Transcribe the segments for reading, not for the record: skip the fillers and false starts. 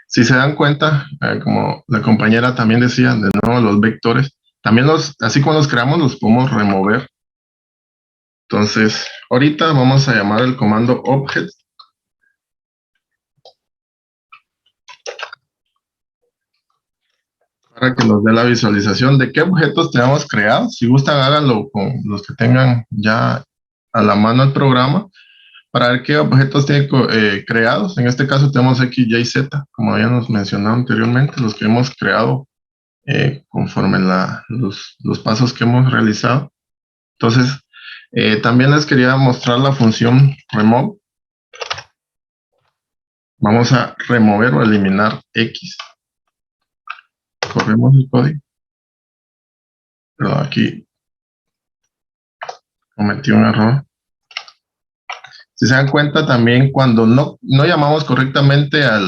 Si se dan cuenta, como la compañera también decía, de nuevo los vectores, también así como los creamos, los podemos remover. Entonces, ahorita vamos a llamar el comando object para que nos dé la visualización de qué objetos tenemos creados. Si gustan, háganlo con los que tengan ya a la mano el programa para ver qué objetos tiene creados. En este caso tenemos X, Y, Z, como habíamos mencionado anteriormente, los que hemos creado conforme los pasos que hemos realizado. Entonces, también les quería mostrar la función remove. Vamos a remover o eliminar X. Corremos el código. Pero aquí cometí un error. Si se dan cuenta también, cuando no llamamos correctamente a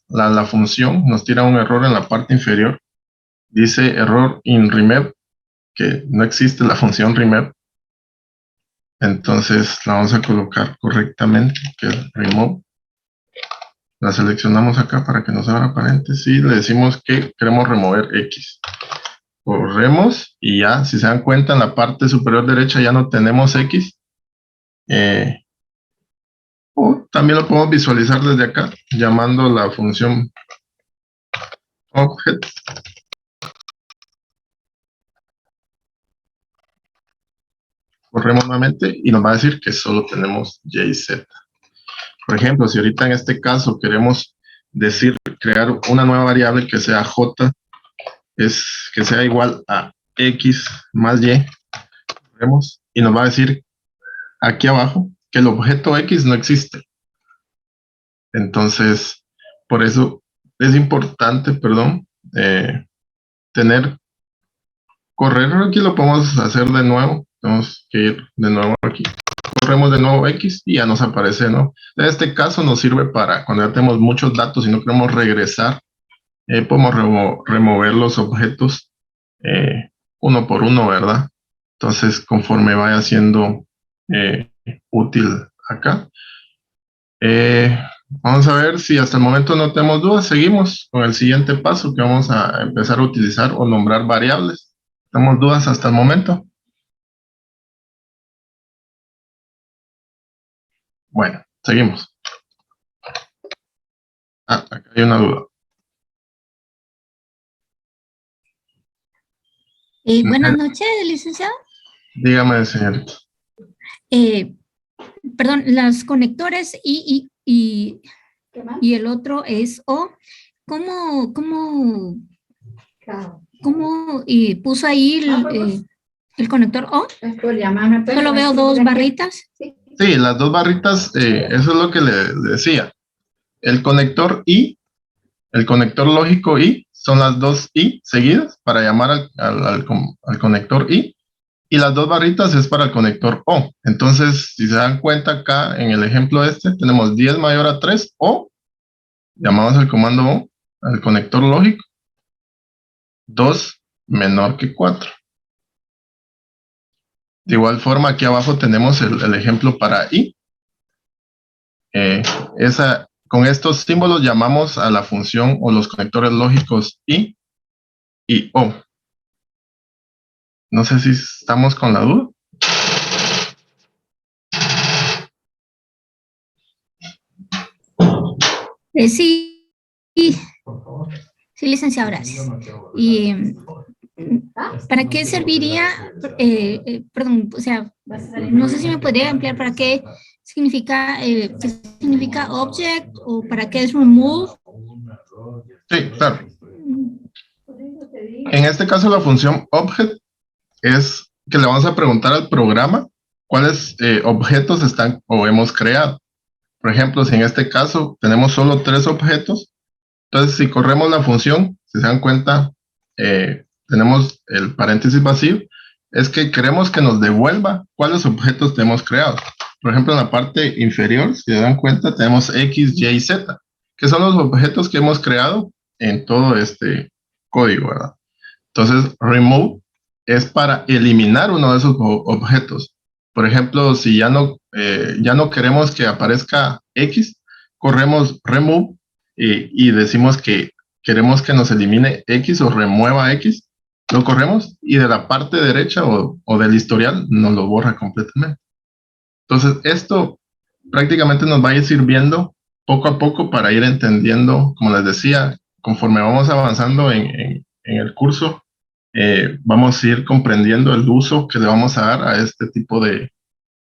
la función, nos tira un error en la parte inferior. Dice error in remove, que no existe la función remove. Entonces la vamos a colocar correctamente, que es remove. La seleccionamos acá para que nos abra paréntesis y le decimos que queremos remover X. Corremos y ya, si se dan cuenta, en la parte superior derecha ya no tenemos X. O también lo podemos visualizar desde acá, llamando la función object. Corremos nuevamente y nos va a decir que solo tenemos Y y Z. Por ejemplo, si ahorita en este caso queremos crear una nueva variable que sea J, que sea igual a X más Y, corremos y nos va a decir aquí abajo que el objeto X no existe. Entonces, por eso es importante, correr. Aquí lo podemos hacer de nuevo. Tenemos que ir de nuevo aquí. Corremos de nuevo X y ya nos aparece, ¿no? En este caso nos sirve para cuando ya tenemos muchos datos y no queremos regresar, podemos remover los objetos uno por uno, ¿verdad? Entonces, conforme vaya siendo útil acá. Vamos a ver si hasta el momento no tenemos dudas. Seguimos con el siguiente paso que vamos a empezar a utilizar o nombrar variables. ¿Tenemos dudas hasta el momento? Bueno, seguimos. Acá hay una duda. Buenas noches, licenciado. Dígame, señorita. Perdón, los conectores y el otro es O. ¿Cómo puso ahí el conector O? Solo veo dos barritas. Sí, las dos barritas, eso es lo que le decía. El conector I, el conector lógico I, son las dos I seguidas para llamar al conector I. Y las dos barritas es para el conector O. Entonces, si se dan cuenta acá en el ejemplo tenemos 10 mayor a 3 o llamamos al comando O, al conector lógico, 2 menor que 4. De igual forma, aquí abajo tenemos el ejemplo para I. Con estos símbolos llamamos a la función o los conectores lógicos I y O. No sé si estamos con la duda. Sí, licenciado, gracias. Y ¿para qué serviría? Perdón, o sea, no sé si me podría ampliar para qué significa object o para qué es remove. Sí, claro. En este caso la función object es que le vamos a preguntar al programa cuáles objetos están o hemos creado. Por ejemplo, si en este caso tenemos solo 3 objetos, entonces si corremos la función, si se dan cuenta, tenemos el paréntesis vacío, es que queremos que nos devuelva cuáles objetos tenemos creados. Por ejemplo, en la parte inferior, si se dan cuenta, tenemos X, Y y Z, que son los objetos que hemos creado en todo este código, ¿verdad? Entonces, remove es para eliminar uno de esos objetos. Por ejemplo, si ya no queremos que aparezca X, corremos remove y decimos que queremos que nos elimine X o remueva X, lo corremos y de la parte derecha o del historial nos lo borra completamente. Entonces, esto prácticamente nos va a ir sirviendo poco a poco para ir entendiendo, como les decía, conforme vamos avanzando en el curso, vamos a ir comprendiendo el uso que le vamos a dar a este tipo de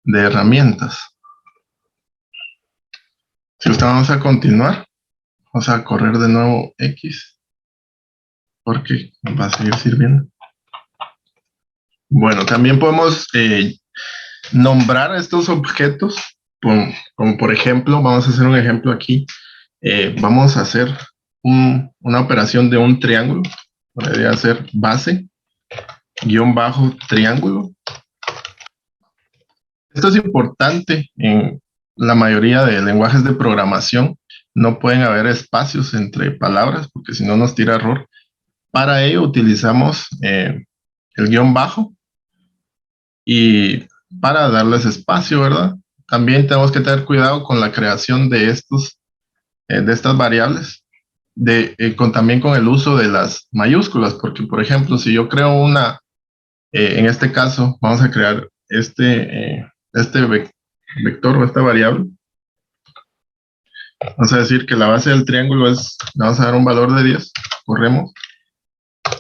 herramientas. Si usted vamos a continuar, vamos a correr de nuevo X, porque nos va a seguir sirviendo. Bueno, también podemos nombrar estos objetos, como por ejemplo, vamos a hacer un ejemplo aquí, vamos a hacer una operación de un triángulo, podría ser base, guión bajo, triángulo. Esto es importante en la mayoría de lenguajes de programación, no pueden haber espacios entre palabras, porque si no nos tira error. Para ello utilizamos el guión bajo y para darles espacio, ¿verdad? También tenemos que tener cuidado con la creación de estas variables, también con el uso de las mayúsculas, porque por ejemplo, si yo creo en este caso, vamos a crear este vector o esta variable. Vamos a decir que la base del triángulo le vamos a dar un valor de 10, corremos.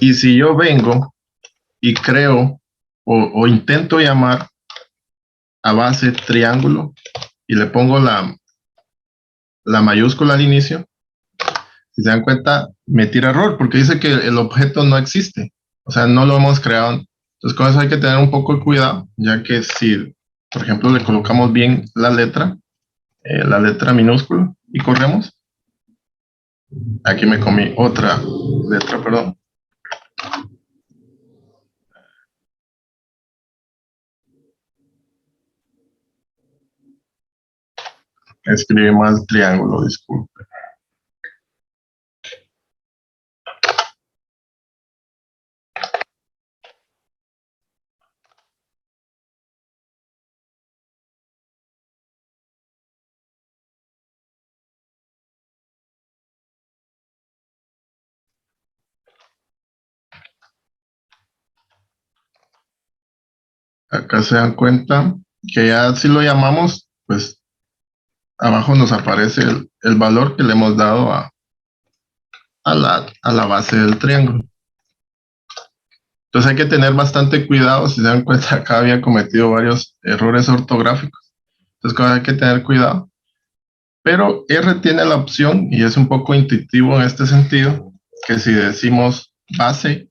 Y si yo vengo y creo o intento llamar a base triángulo y le pongo la mayúscula al inicio, si se dan cuenta, me tira error porque dice que el objeto no existe. O sea, no lo hemos creado. Entonces, con eso hay que tener un poco de cuidado, ya que si, por ejemplo, le colocamos bien la letra minúscula y corremos. Aquí me comí otra letra, perdón. Escribí mal triángulo, disculpe. Acá se dan cuenta que ya si lo llamamos, pues abajo nos aparece el valor que le hemos dado a la base del triángulo. Entonces hay que tener bastante cuidado. Si se dan cuenta, acá había cometido varios errores ortográficos. Entonces hay que tener cuidado. Pero R tiene la opción, y es un poco intuitivo en este sentido, que si decimos base,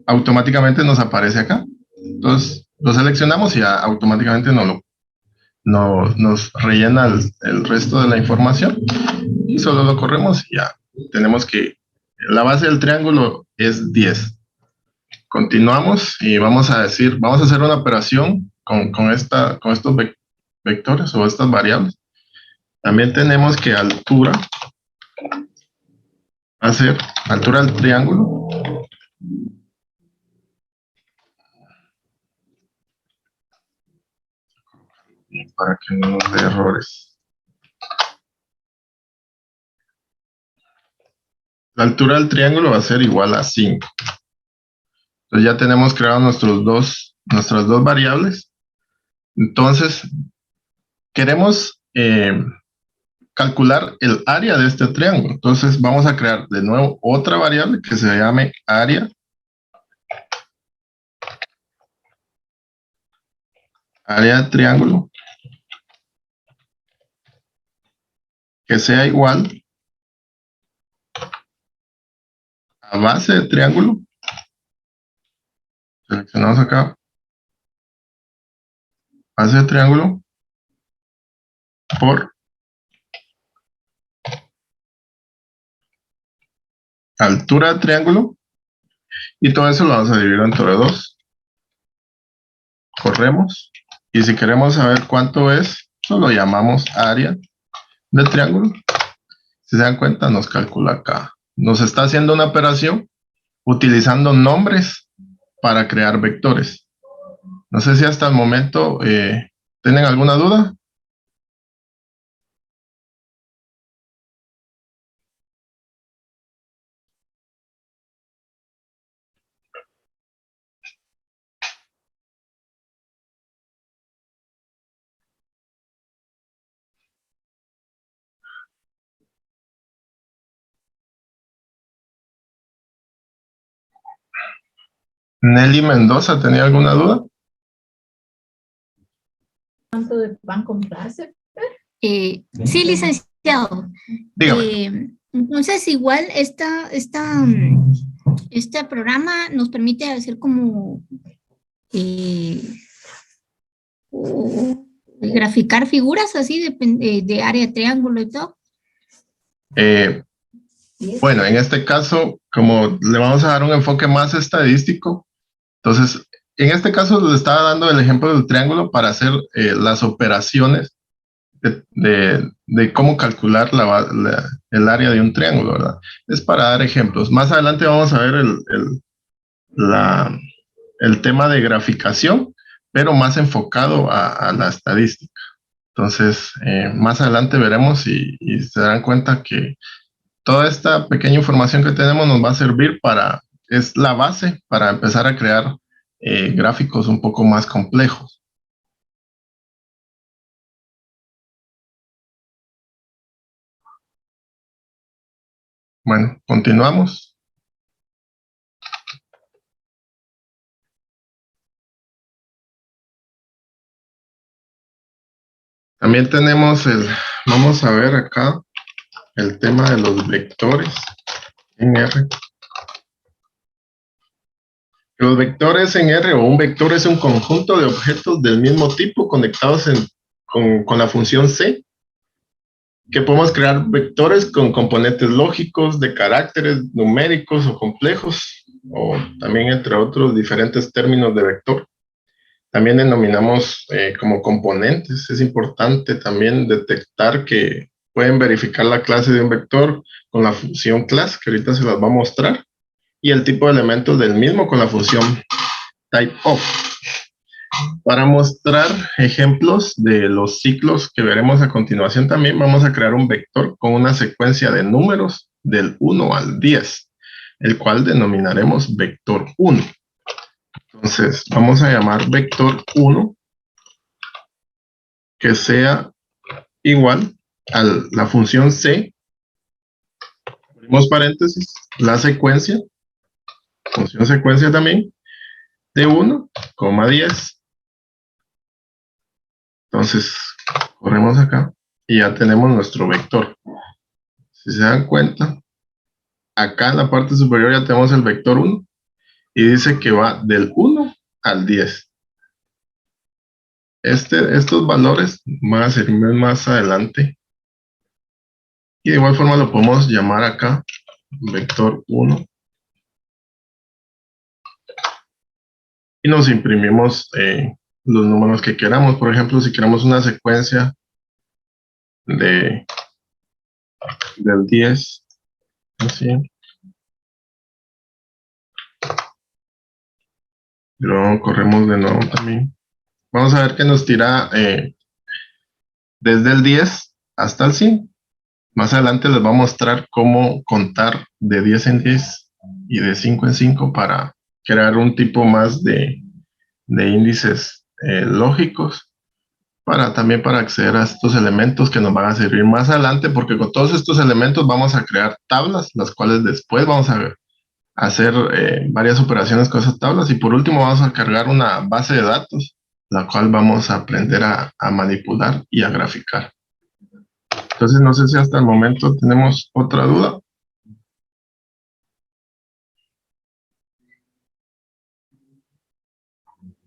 automáticamente nos aparece acá. Entonces lo seleccionamos y automáticamente nos rellena el resto de la información. Y solo lo corremos y ya tenemos que la base del triángulo es 10. Continuamos y vamos a hacer una operación con estos vectores o estas variables. También tenemos que altura del triángulo. Para que no nos dé errores. La altura del triángulo va a ser igual a 5. Entonces ya tenemos creado nuestras dos variables. Entonces, queremos calcular el área de este triángulo. Entonces vamos a crear de nuevo otra variable que se llame área. Área de triángulo. Que sea igual a base de triángulo. Seleccionamos acá. Base de triángulo por altura de triángulo. Y todo eso lo vamos a dividir entre 2. Corremos. Y si queremos saber cuánto es, solo llamamos área del triángulo. Si se dan cuenta, nos calcula acá. Nos está haciendo una operación utilizando nombres para crear vectores. No sé si hasta el momento tienen alguna duda. Nelly Mendoza, ¿tenía alguna duda? ¿Cuánto de pan compraste? Sí, licenciado. Entonces, igual este programa nos permite hacer como graficar figuras así de área triángulo y todo. Bueno, en este caso, como le vamos a dar un enfoque más estadístico, entonces, en este caso les estaba dando el ejemplo del triángulo para hacer las operaciones de cómo calcular el área de un triángulo, ¿verdad? Es para dar ejemplos. Más adelante vamos a ver el tema de graficación, pero más enfocado a la estadística. Entonces, más adelante veremos y se darán cuenta que toda esta pequeña información que tenemos nos va a servir es la base para empezar a crear gráficos un poco más complejos. Bueno, continuamos. También tenemos vamos a ver acá el tema de los vectores en R. Los vectores en R o un vector es un conjunto de objetos del mismo tipo conectados con la función C, que podemos crear vectores con componentes lógicos, de caracteres numéricos o complejos, o también entre otros diferentes términos de vector. También denominamos como componentes. Es importante también detectar que pueden verificar la clase de un vector con la función class, que ahorita se las va a mostrar, y el tipo de elementos del mismo con la función typeOf. Para mostrar ejemplos de los ciclos que veremos a continuación, también vamos a crear un vector con una secuencia de números del 1 al 10, el cual denominaremos vector 1. Entonces, vamos a llamar vector 1 que sea igual a la función C, abrimos paréntesis, la secuencia, función secuencia también, de 1, 10. Entonces, corremos acá y ya tenemos nuestro vector. Si se dan cuenta, acá en la parte superior ya tenemos el vector 1 y dice que va del 1 al 10. Estos valores van a ser más adelante. Y de igual forma lo podemos llamar acá vector 1. Y nos imprimimos los números que queramos. Por ejemplo, si queremos una secuencia del 10, así. Y luego corremos de nuevo también. Vamos a ver que nos tira desde el 10 hasta el 100. Más adelante les voy a mostrar cómo contar de 10 en 10 y de 5 en 5 para crear un tipo más de índices lógicos también para acceder a estos elementos que nos van a servir más adelante, porque con todos estos elementos vamos a crear tablas, las cuales después vamos a hacer varias operaciones con esas tablas, y por último vamos a cargar una base de datos, la cual vamos a aprender a manipular y a graficar. Entonces no sé si hasta el momento tenemos otra duda.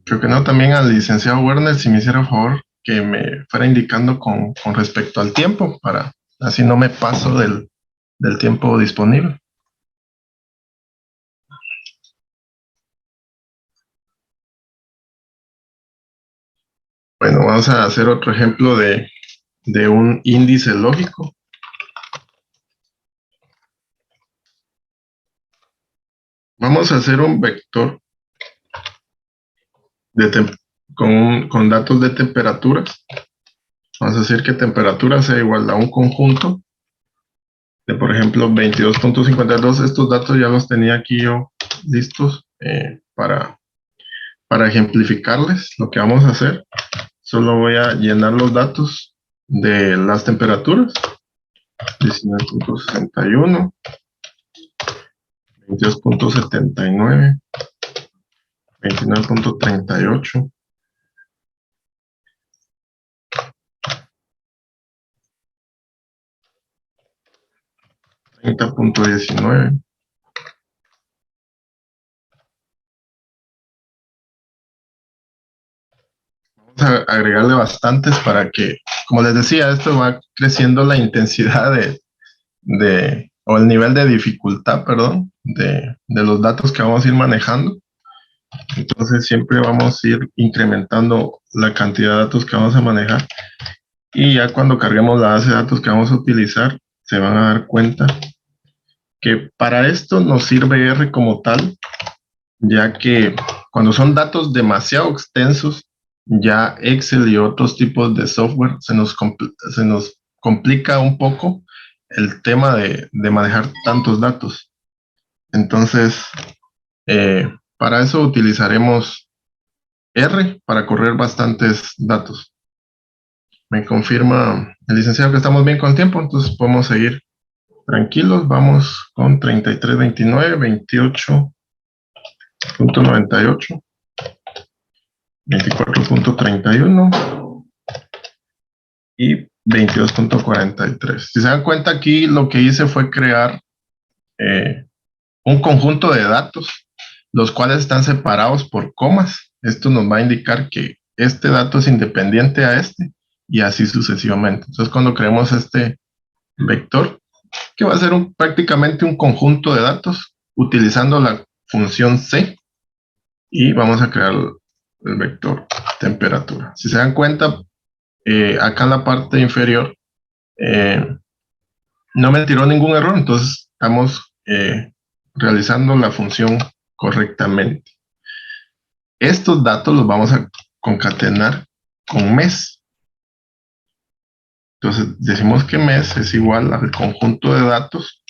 Creo que no. También al licenciado Werner, si me hiciera favor que me fuera indicando con respecto al tiempo, para así no me paso del tiempo disponible. Bueno, vamos a hacer otro ejemplo de un índice lógico. Vamos a hacer un vector con datos de temperaturas. Vamos a decir que temperatura sea igual a un conjunto de, por ejemplo, 22.52. Estos datos ya los tenía aquí yo listos para ejemplificarles lo que vamos a hacer. Solo voy a llenar los datos de las temperaturas. 19.61, 22.79, 29.38. 30.19. Vamos a agregarle bastantes para que, como les decía, esto va creciendo la intensidad o el nivel de dificultad, perdón, de los datos que vamos a ir manejando. Entonces siempre vamos a ir incrementando la cantidad de datos que vamos a manejar. Y ya cuando carguemos la base de datos que vamos a utilizar, se van a dar cuenta que para esto nos sirve R como tal, ya que cuando son datos demasiado extensos, ya Excel y otros tipos de software se nos complica un poco el tema de manejar tantos datos. Entonces, para eso utilizaremos R para correr bastantes datos. Me confirma el licenciado que estamos bien con el tiempo, entonces podemos seguir tranquilos. Vamos con 33.29, 28.98, 24.31 y 22.43. Si se dan cuenta, aquí lo que hice fue crear un conjunto de datos, los cuales están separados por comas. Esto nos va a indicar que este dato es independiente a este y así sucesivamente. Entonces, cuando creemos este vector, que va a ser prácticamente un conjunto de datos utilizando la función C, y vamos a crear el vector temperatura. Si se dan cuenta, acá en la parte inferior no me tiró ningún error, entonces estamos realizando la función correctamente. Estos datos los vamos a concatenar con mes. Entonces decimos que mes es igual al conjunto de datos.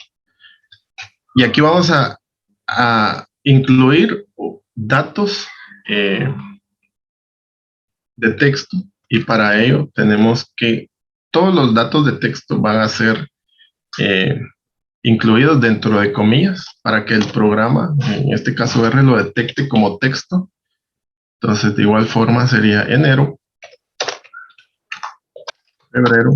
Y aquí vamos a incluir datos de texto. Y para ello tenemos que todos los datos de texto van a ser incluidos dentro de comillas para que el programa, en este caso R, lo detecte como texto. Entonces, de igual forma sería enero, febrero,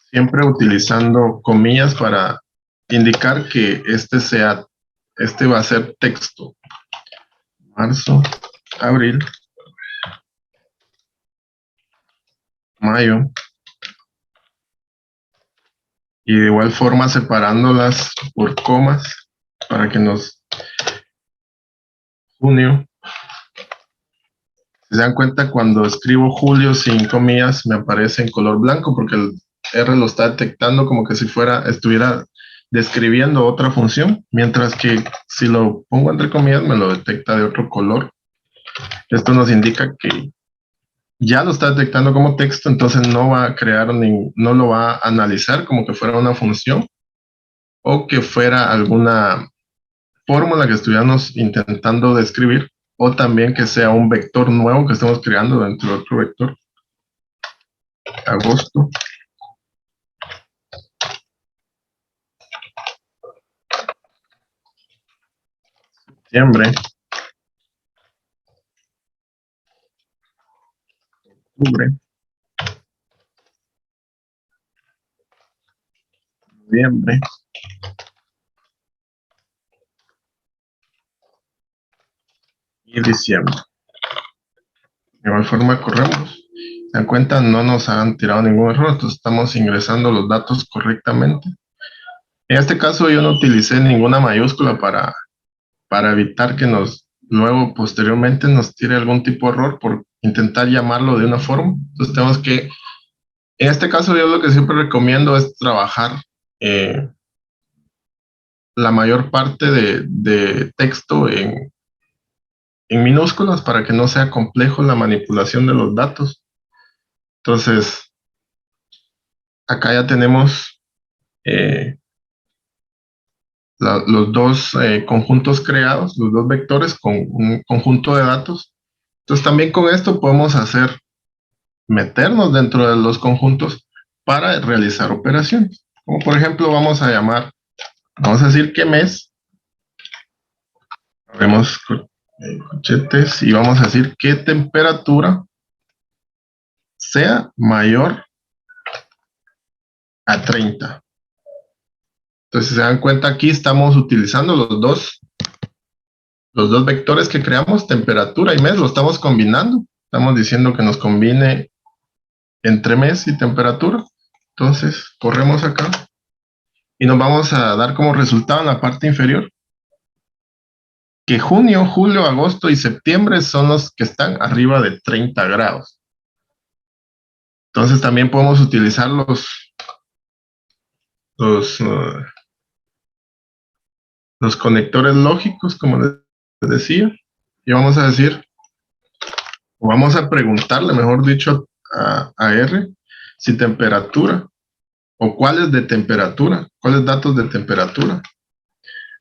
siempre utilizando comillas para indicar que este va a ser texto. Marzo, abril, mayo, y de igual forma separándolas por comas para que junio. Si se dan cuenta, cuando escribo julio sin comillas me aparece en color blanco porque el R lo está detectando como que si estuviera describiendo otra función, mientras que si lo pongo entre comillas me lo detecta de otro color. Esto nos indica que ya lo está detectando como texto, entonces no va a no lo va a analizar como que fuera una función o que fuera alguna fórmula que estuviéramos intentando describir, o también que sea un vector nuevo que estemos creando dentro de otro vector. Agosto. Septiembre. Octubre. Noviembre. Y diciembre. De igual forma corremos. Se dan cuenta, no nos han tirado ningún error, entonces estamos ingresando los datos correctamente. En este caso yo no utilicé ninguna mayúscula para evitar que luego posteriormente nos tire algún tipo de error por intentar llamarlo de una forma. Entonces tenemos que, en este caso yo lo que siempre recomiendo es trabajar la mayor parte de texto en minúsculas para que no sea complejo la manipulación de los datos. Entonces, acá ya tenemos los dos conjuntos creados, los dos vectores con un conjunto de datos. Entonces, también con esto podemos meternos dentro de los conjuntos para realizar operaciones. Como por ejemplo, vamos a decir que mes Vemos corchetes y vamos a decir que temperatura sea mayor a 30. Entonces, si se dan cuenta, aquí estamos utilizando los dos vectores que creamos, temperatura y mes, lo estamos combinando. Estamos diciendo que nos combine entre mes y temperatura. Entonces, corremos acá y nos vamos a dar como resultado en la parte inferior que junio, julio, agosto y septiembre son los que están arriba de 30 grados. Entonces, también podemos utilizar los conectores lógicos, como les decía, y vamos a decir, o vamos a preguntarle, mejor dicho, a R, si temperatura, o cuáles de temperatura, cuáles datos de temperatura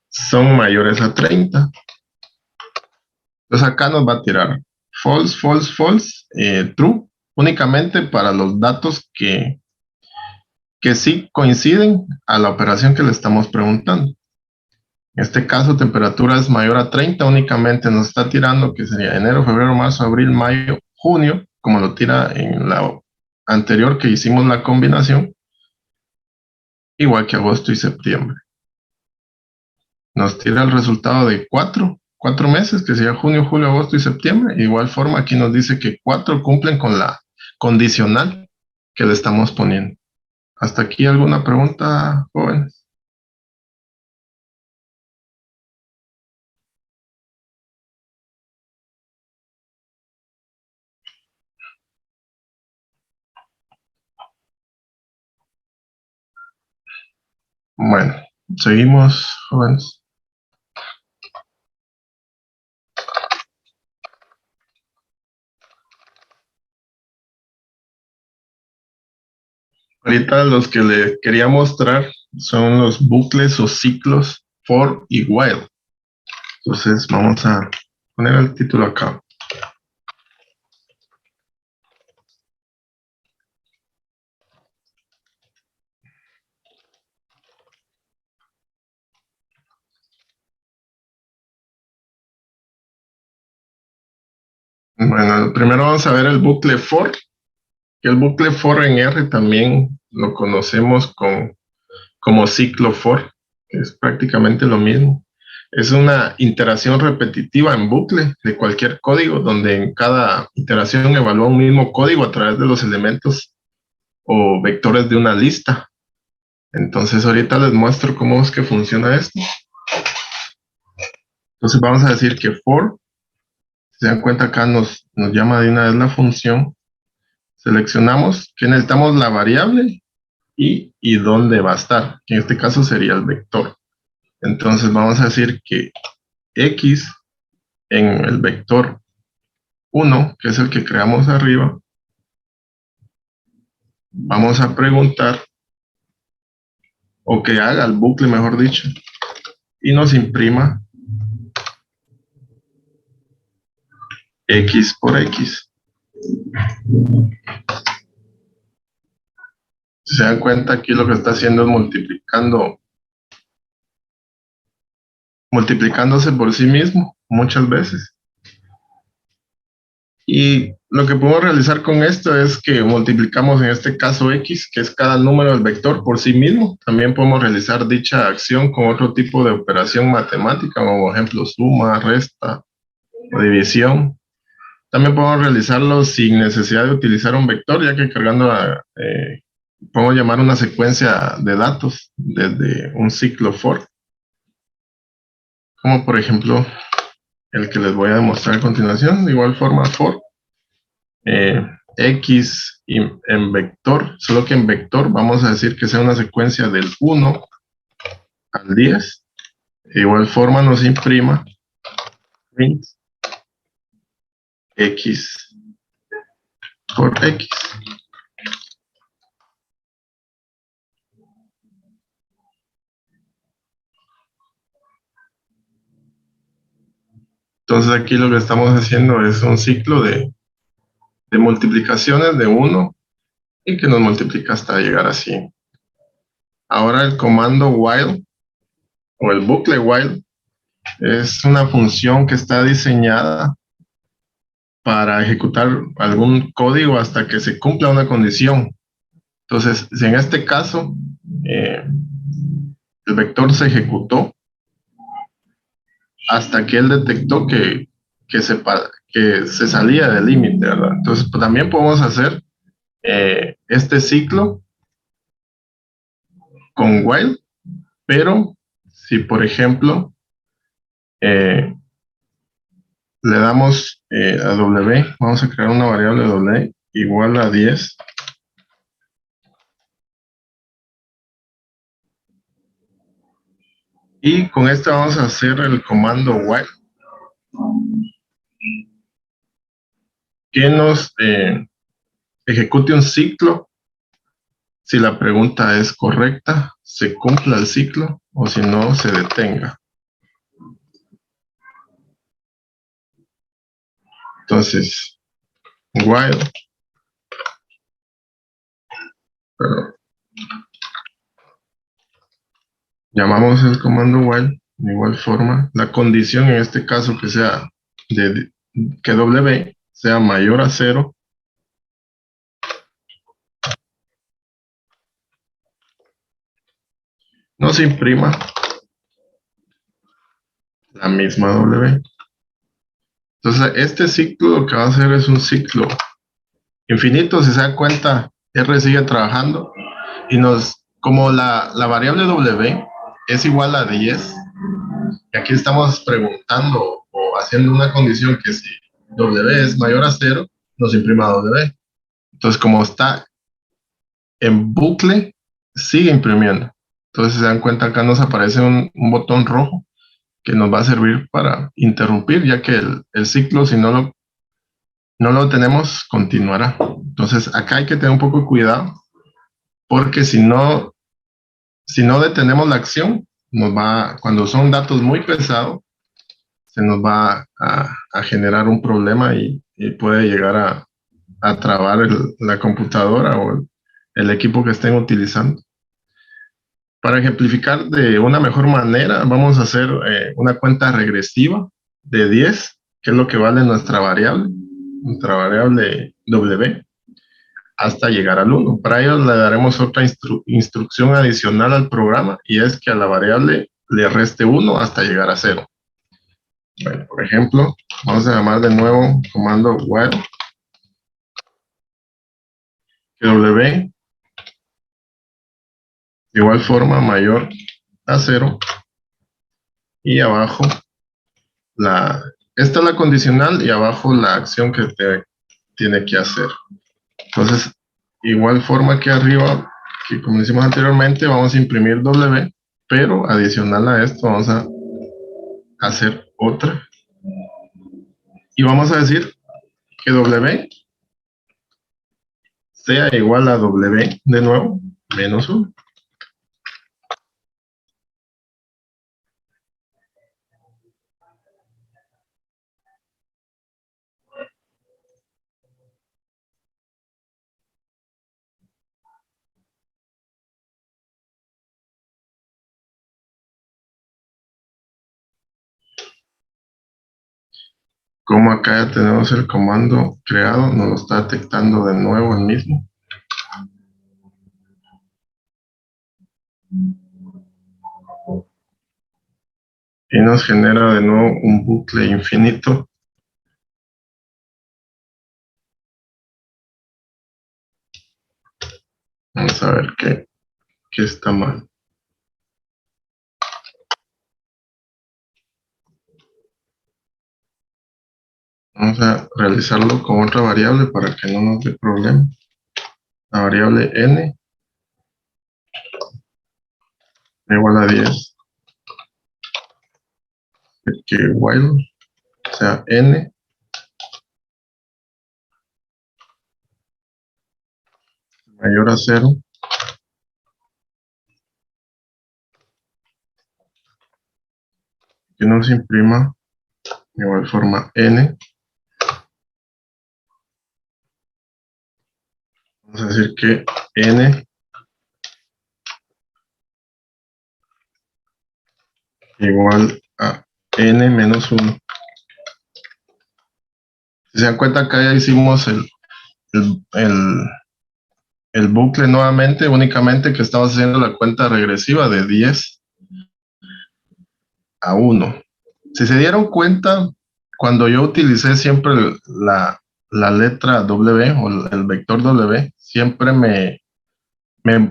son mayores a 30. Entonces acá nos va a tirar false, false, false, true, únicamente para los datos que sí coinciden a la operación que le estamos preguntando. En este caso, temperatura es mayor a 30, únicamente nos está tirando que sería enero, febrero, marzo, abril, mayo, junio, como lo tira en la anterior que hicimos la combinación, igual que agosto y septiembre. Nos tira el resultado de 4 meses, que sería junio, julio, agosto y septiembre. De igual forma, aquí nos dice que 4 cumplen con la condicional que le estamos poniendo. ¿Hasta aquí alguna pregunta, jóvenes? Bueno, seguimos, jóvenes. Ahorita los que le quería mostrar son los bucles o ciclos for y while. Entonces vamos a poner el título acá. Bueno, primero vamos a ver el bucle for, que el bucle for en R también lo conocemos como ciclo for, que es prácticamente lo mismo. Es una iteración repetitiva en bucle de cualquier código, donde en cada iteración evalúa un mismo código a través de los elementos o vectores de una lista. Entonces ahorita les muestro cómo es que funciona esto. Entonces vamos a decir que for, si se dan cuenta acá nos llama de una vez la función. Seleccionamos que necesitamos la variable y dónde va a estar, que en este caso sería el vector. Entonces vamos a decir que x en el vector 1, que es el que creamos arriba, vamos a preguntar, o que haga el bucle, mejor dicho, y nos imprima x por x. Si se dan cuenta, aquí lo que está haciendo es multiplicándose por sí mismo muchas veces. Y lo que podemos realizar con esto es que multiplicamos en este caso x, que es cada número del vector por sí mismo. También podemos realizar dicha acción con otro tipo de operación matemática, como por ejemplo suma, resta o división. También podemos realizarlo sin necesidad de utilizar un vector, ya que cargando podemos llamar una secuencia de datos desde un ciclo for, como por ejemplo el que les voy a demostrar a continuación. De igual forma for x en vector, solo que en vector vamos a decir que sea una secuencia del 1 al 10. De igual forma nos imprima print x por x. Entonces aquí lo que estamos haciendo es un ciclo de multiplicaciones de 1 y que nos multiplica hasta llegar a 100. Ahora el comando while o el bucle while Es una función que está diseñada para ejecutar algún código hasta que se cumpla una condición. Entonces, si en este caso el vector se ejecutó hasta que él detectó que se salía del límite, ¿verdad? Entonces, pues, también podemos hacer este ciclo con while, pero si, por ejemplo, le damos a w, vamos a crear una variable w igual a 10. Y con esto vamos a hacer el comando while, que nos ejecute un ciclo. Si la pregunta es correcta, se cumpla el ciclo, o si no, se detenga. Entonces, while, pero llamamos el comando while de igual forma. La condición en este caso que sea que w sea mayor a 0. Nos imprima la misma w. Entonces, este ciclo lo que va a hacer es un ciclo infinito. Si se dan cuenta, R sigue trabajando y como la variable w es igual a 10, y aquí estamos preguntando o haciendo una condición que si w es mayor a 0, nos imprima w. Entonces, como está en bucle, sigue imprimiendo. Entonces, si se dan cuenta, acá nos aparece un botón rojo que nos va a servir para interrumpir, ya que el ciclo, si no lo tenemos, continuará. Entonces, acá hay que tener un poco de cuidado, porque si no detenemos la acción, cuando son datos muy pesados, se nos va a generar un problema y puede llegar a trabar la computadora o el equipo que estén utilizando. Para ejemplificar de una mejor manera, vamos a hacer una cuenta regresiva de 10, que es lo que vale nuestra variable w, hasta llegar al 1. Para ello le daremos otra instrucción adicional al programa, y es que a la variable le reste 1 hasta llegar a 0. Bueno, por ejemplo, vamos a llamar de nuevo comando while, que w de igual forma mayor a 0, y abajo esta es la condicional y abajo la acción que tiene que hacer. Entonces, igual forma que arriba, que como hicimos anteriormente, vamos a imprimir w, pero adicional a esto vamos a hacer otra. Y vamos a decir que w sea igual a w de nuevo, menos 1. Como acá ya tenemos el comando creado, nos lo está detectando de nuevo el mismo. Y nos genera de nuevo un bucle infinito. Vamos a ver qué está mal. Vamos a realizarlo con otra variable para que no nos dé problema. La variable n igual a 10. Que while sea n mayor a 0. Que nos imprima de igual forma n. Vamos a decir que n igual a n menos 1. Si se dan cuenta, acá ya hicimos el, el- el bucle nuevamente, únicamente que estamos haciendo la cuenta regresiva de 10 a 1. Si se dieron cuenta, cuando yo utilicé siempre la letra W o el vector W, siempre me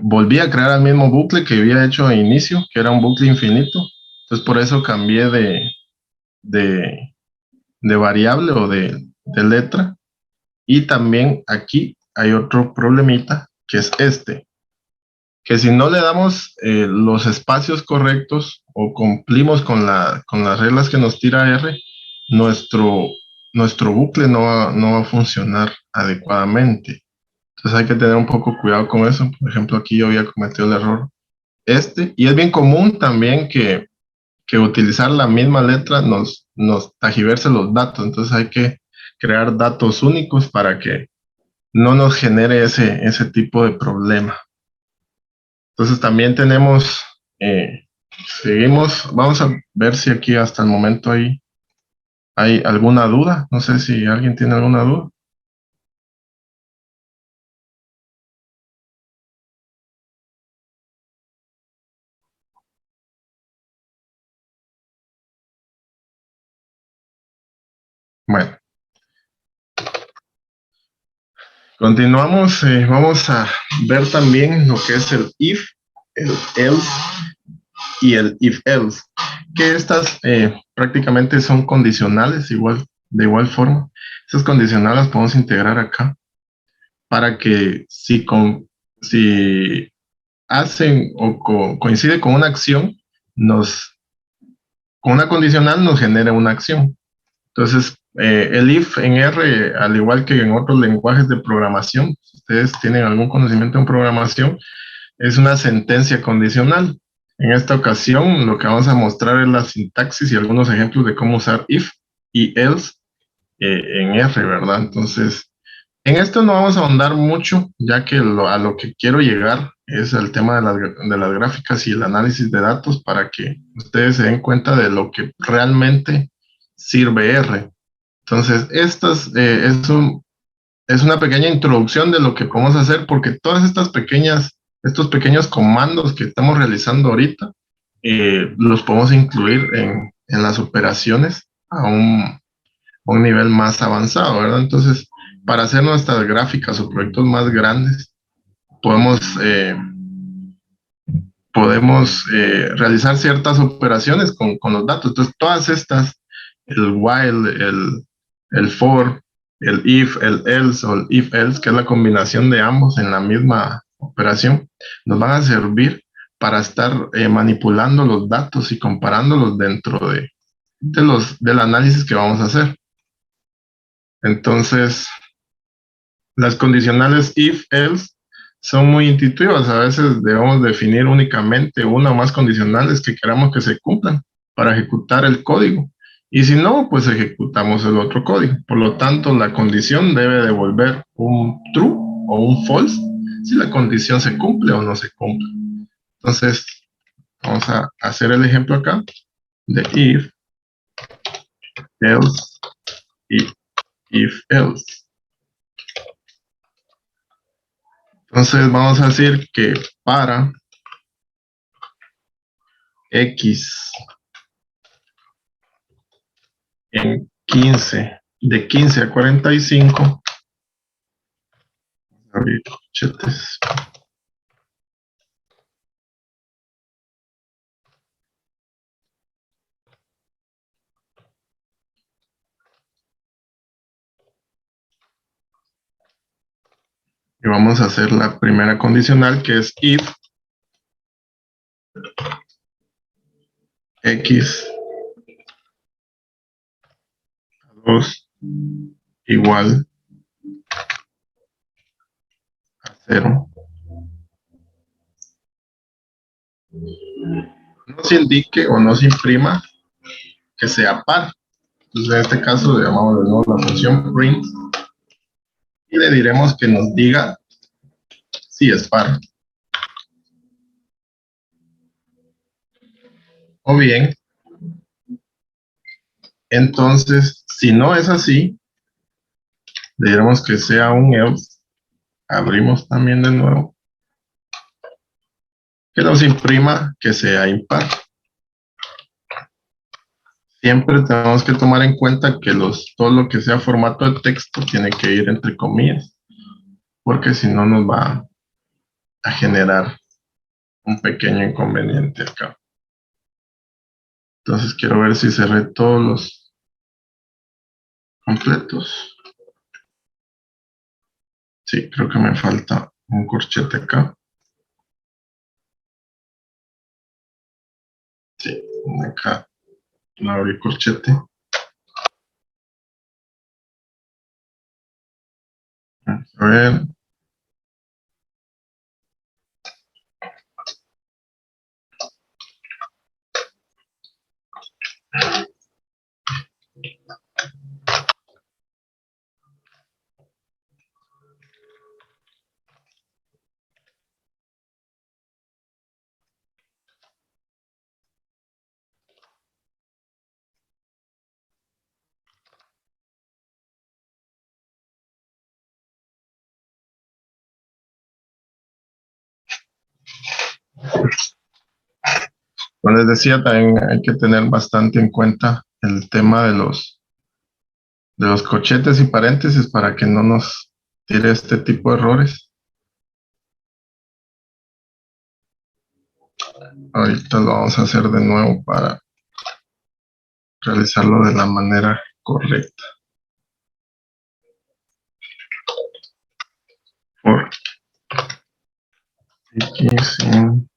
volví a crear el mismo bucle que había hecho de inicio, que era un bucle infinito. Entonces por eso cambié de, de variable o de letra. Y también aquí hay otro problemita, que es este, que si no le damos los espacios correctos o cumplimos con las reglas que nos tira R, nuestro, nuestro bucle no va a funcionar adecuadamente. Entonces hay que tener un poco cuidado con eso. Por ejemplo, aquí yo había cometido el error y es bien común también que utilizar la misma letra nos tajiverse los datos. Entonces hay que crear datos únicos para que no nos genere ese tipo de problema. Entonces también tenemos, seguimos, vamos a ver si aquí hasta el momento hay alguna duda. No sé si alguien tiene alguna duda. Bueno, continuamos. Vamos a ver también lo que es el if, el else y el if else, que estas prácticamente son condicionales de igual forma. Esas condicionales las podemos integrar acá para que si hacen o coincide con una acción, con una condicional nos genera una acción. Entonces, el if en R, al igual que en otros lenguajes de programación, si ustedes tienen algún conocimiento en programación, es una sentencia condicional. En esta ocasión, lo que vamos a mostrar es la sintaxis y algunos ejemplos de cómo usar if y else en R, ¿verdad? Entonces, en esto no vamos a ahondar mucho, ya que a lo que quiero llegar es el tema de las gráficas y el análisis de datos para que ustedes se den cuenta de lo que realmente sirve R. Entonces, es una pequeña introducción de lo que podemos hacer, porque todas estos pequeños comandos que estamos realizando ahorita, los podemos incluir en las operaciones a un nivel más avanzado, ¿verdad? Entonces, para hacer nuestras gráficas o proyectos más grandes, podemos, eh, podemos realizar ciertas operaciones con los datos. Entonces, todas estas, el while, el for, el if, el else o el if else, que es la combinación de ambos en la misma operación, nos van a servir para estar manipulando los datos y comparándolos dentro del análisis que vamos a hacer. Entonces, las condicionales if, else son muy intuitivas. A veces debemos definir únicamente una o más condicionales que queramos que se cumplan para ejecutar el código. Y si no, pues ejecutamos el otro código. Por lo tanto, la condición debe devolver un true o un false si la condición se cumple o no se cumple. Entonces, vamos a hacer el ejemplo acá de if, else y if, else. Entonces vamos a decir que para X en 15, de 15 a 45, abrir corchetes, y vamos a hacer la primera condicional, que es if X 2 igual a 0. No se indique o no se imprima que sea par. Entonces, en este caso, le llamamos de nuevo la función print y le diremos que nos diga si es par. O bien, Entonces, si no es así, diremos que sea un else. Abrimos también de nuevo. Que nos imprima que sea impar. Siempre tenemos que tomar en cuenta que todo lo que sea formato de texto tiene que ir entre comillas, porque si no nos va a generar un pequeño inconveniente acá. Entonces quiero ver si cerré todos los completos. Sí, creo que me falta un corchete acá. Sí, acá no abrí corchete. Vamos a ver. Como les decía, también hay que tener bastante en cuenta el tema de los corchetes y paréntesis para que no nos tire este tipo de errores. Ahorita lo vamos a hacer de nuevo para realizarlo de la manera correcta. Por X en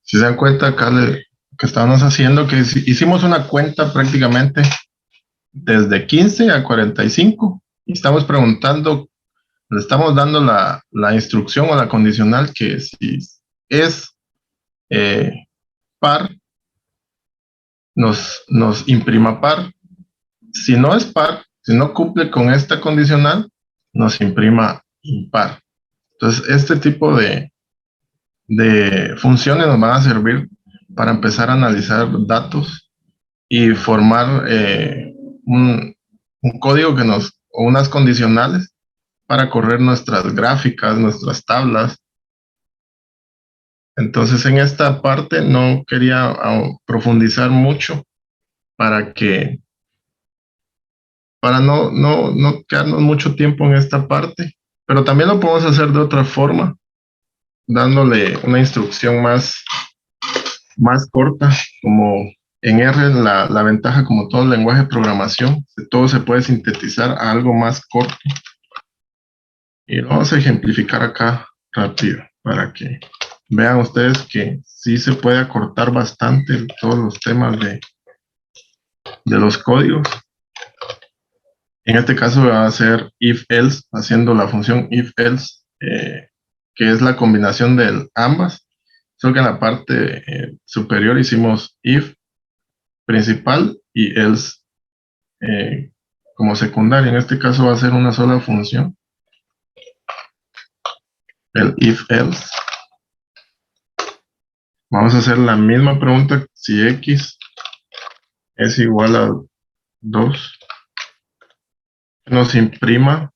Si se dan cuenta acá que estábamos haciendo, que hicimos una cuenta prácticamente desde 15 a 45 y estamos preguntando, le estamos dando la instrucción o la condicional que si es par, nos imprima par. Si no es par, si no cumple con esta condicional, nos imprima impar. Entonces, este tipo de funciones nos van a servir para empezar a analizar datos y formar un código o unas condicionales para correr nuestras gráficas, nuestras tablas. Entonces, en esta parte no quería profundizar mucho para para no quedarnos mucho tiempo en esta parte, pero también lo podemos hacer de otra forma, dándole una instrucción más corta, como en R la ventaja como todo el lenguaje de programación, que todo se puede sintetizar a algo más corto. Y lo vamos a ejemplificar acá rápido para que vean ustedes que sí se puede acortar bastante todos los temas de los códigos. En este caso va a ser if-else, haciendo la función if-else, que es la combinación de ambas. Solo que en la parte superior hicimos if principal y else como secundaria. En este caso va a ser una sola función, el if-else. Vamos a hacer la misma pregunta si x es igual a 2. nos imprima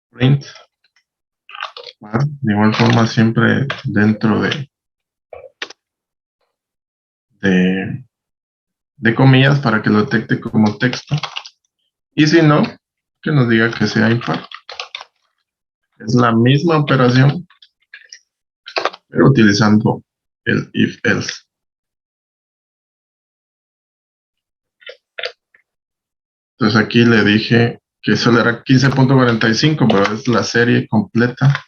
print. De igual forma, siempre dentro de comillas para que lo detecte como texto. Y si no, que nos diga que sea impar. Es la misma operación, pero utilizando el if-else. Entonces aquí le dije que solo era 15.45, pero es la serie completa,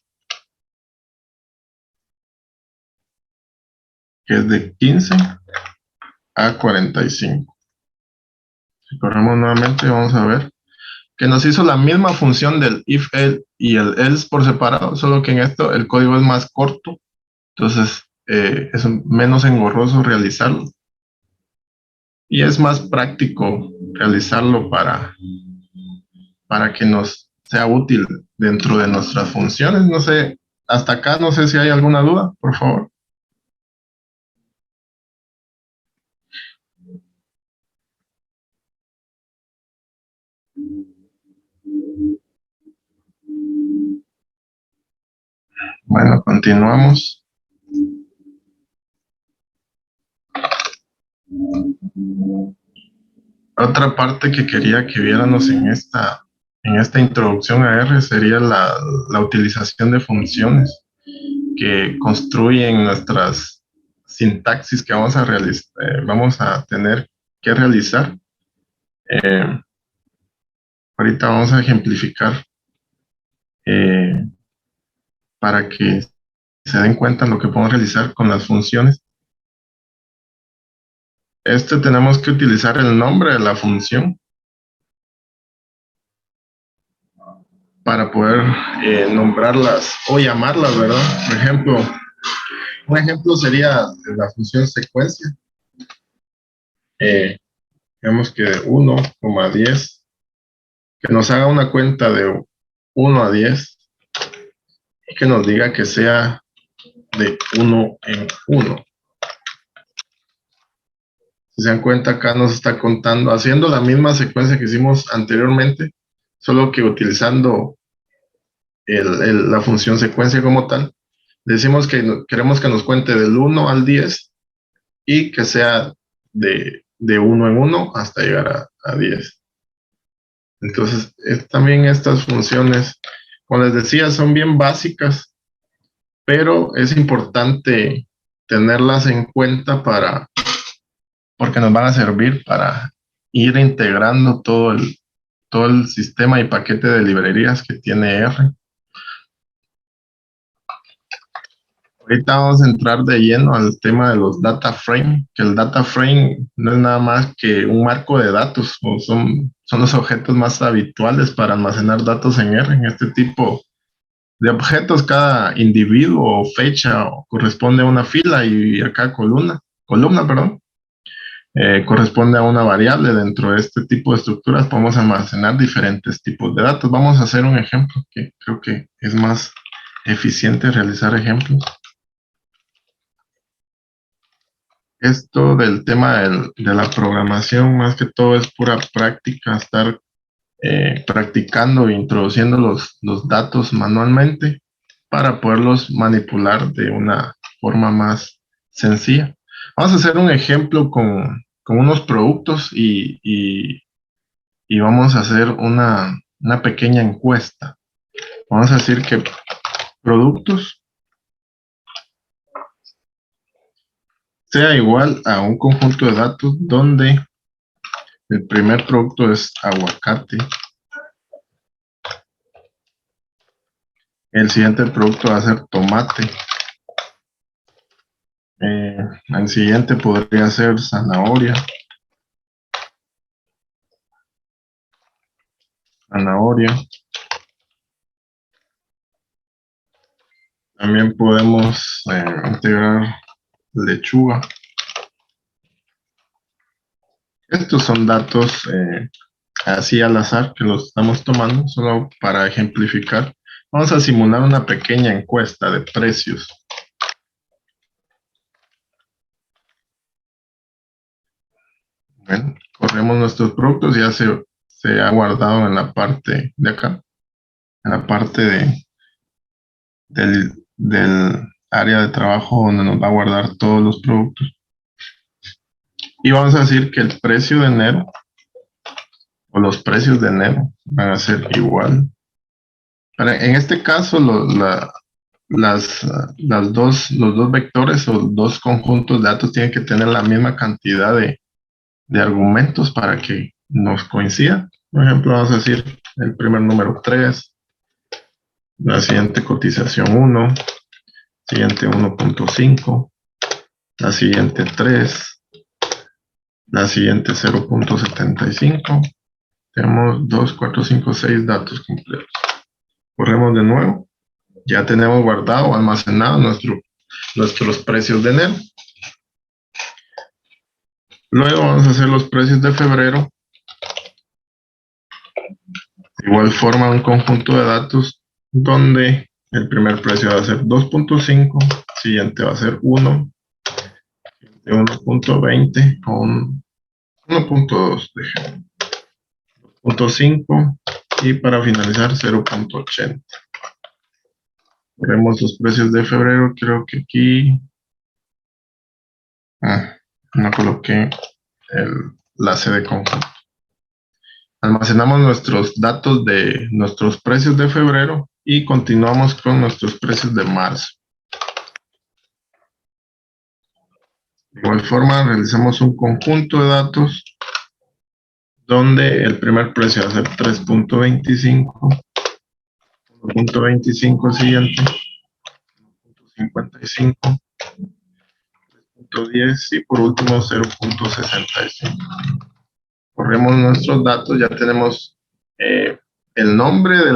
que es de 15 a 45. Si corremos nuevamente, vamos a ver que nos hizo la misma función del if y el else por separado, solo que en esto el código es más corto, entonces es menos engorroso realizarlo y es más práctico realizarlo para que nos sea útil dentro de nuestras funciones. No sé, hasta acá no sé si hay alguna duda, por favor. Bueno, continuamos. Otra parte que quería que viéramos en esta introducción a R sería la utilización de funciones que construyen nuestras sintaxis que vamos a vamos a tener que realizar. Ahorita vamos a ejemplificar para que se den cuenta de lo que podemos realizar con las funciones. Tenemos que utilizar el nombre de la función para poder nombrarlas o llamarlas, ¿verdad? Por ejemplo, un ejemplo sería la función secuencia. Digamos que de 1,10, que nos haga una cuenta de 1 a 10 y que nos diga que sea de 1 en 1. Si se dan cuenta, acá nos está contando, haciendo la misma secuencia que hicimos anteriormente, solo que utilizando la función secuencia como tal. Decimos que queremos que nos cuente del 1 al 10 y que sea de 1 en 1 hasta llegar a 10. Entonces, también estas funciones, como les decía, son bien básicas, pero es importante tenerlas en cuenta porque nos van a servir para ir integrando todo el sistema y paquete de librerías que tiene R. Ahorita vamos a entrar de lleno al tema de los data frame, que el data frame no es nada más que un marco de datos, o son los objetos más habituales para almacenar datos en R. En este tipo de objetos, cada individuo o fecha corresponde a una fila y acá columna, perdón, corresponde a una variable. Dentro de este tipo de estructuras podemos almacenar diferentes tipos de datos. Vamos a hacer un ejemplo que creo que es más eficiente realizar ejemplos. Esto del tema de la programación, más que todo es pura práctica, estar practicando e introduciendo los datos manualmente para poderlos manipular de una forma más sencilla. Vamos a hacer un ejemplo con unos productos y vamos a hacer una pequeña encuesta. Vamos a decir que productos sea igual a un conjunto de datos donde el primer producto es aguacate. El siguiente producto va a ser tomate. El siguiente podría ser zanahoria. También podemos integrar lechuga. Estos son datos así al azar que los estamos tomando solo para ejemplificar. Vamos a simular una pequeña encuesta de precios. Bueno, corremos nuestros productos, ya se ha guardado en la parte de acá, en la parte del área de trabajo donde nos va a guardar todos los productos. Y vamos a decir que el precio de enero o los precios de enero van a ser igual. En este caso, los dos vectores o dos conjuntos de datos tienen que tener la misma cantidad de argumentos para que nos coincida. Por ejemplo, vamos a decir el primer número 3, la siguiente cotización 1, siguiente 1.5, la siguiente 3, la siguiente 0.75. Tenemos 2, 4, 5, 6 datos completos. Corremos de nuevo. Ya tenemos guardado, almacenado nuestros precios de enero. Luego vamos a hacer los precios de febrero. De igual forma, un conjunto de datos donde el primer precio va a ser 2.5, siguiente va a ser 1, 1.20 con 1.2, 2.5 y para finalizar 0.80. Veremos los precios de febrero. Creo que aquí no coloqué la C de conjunto. Almacenamos nuestros datos de nuestros precios de febrero y continuamos con nuestros precios de marzo. De igual forma, realizamos un conjunto de datos donde el primer precio va a ser 3.25, 1.25 siguiente, 1.55, 3.10 y por último 0.65. Corremos nuestros datos, ya tenemos el nombre de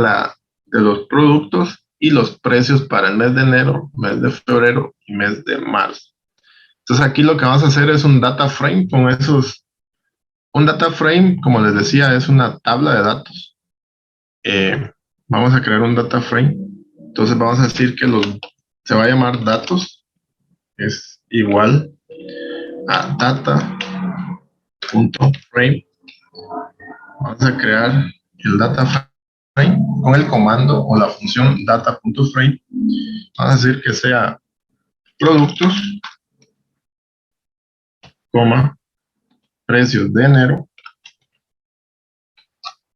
los productos y los precios para el mes de enero, mes de febrero y mes de marzo. Entonces aquí lo que vamos a hacer es un data frame con esos. Un data frame, como les decía, es una tabla de datos. Vamos a crear un data frame. Entonces vamos a decir que se va a llamar datos. Es igual a data.frame. Vamos a crear el data frame con el comando o la función data.frame. Vamos a decir que sea productos, coma, precios de enero.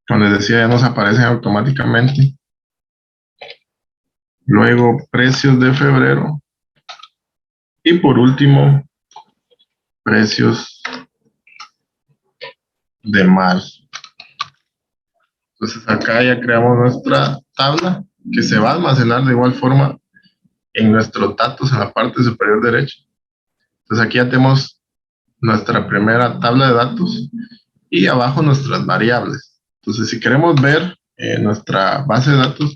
Como les decía, ya nos aparecen automáticamente. Luego, precios de febrero. Y por último, precios de marzo. Entonces acá ya creamos nuestra tabla que se va a almacenar de igual forma en nuestros datos en la parte superior derecha. Entonces aquí ya tenemos nuestra primera tabla de datos y abajo nuestras variables. Entonces si queremos ver nuestra base de datos,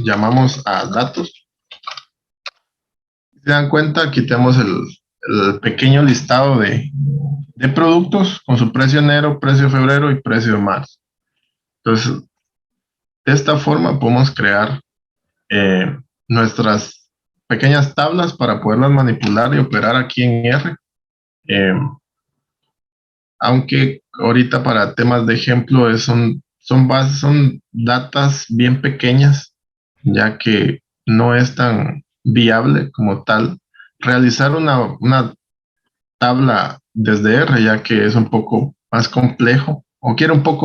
llamamos a datos. Si se dan cuenta, aquí tenemos el pequeño listado de productos con su precio enero, precio febrero y precio marzo. Entonces, de esta forma podemos crear nuestras pequeñas tablas para poderlas manipular y operar aquí en R. Aunque ahorita para temas de ejemplo son datas bien pequeñas, ya que no es tan viable como tal realizar una tabla desde R, ya que es un poco más complejo o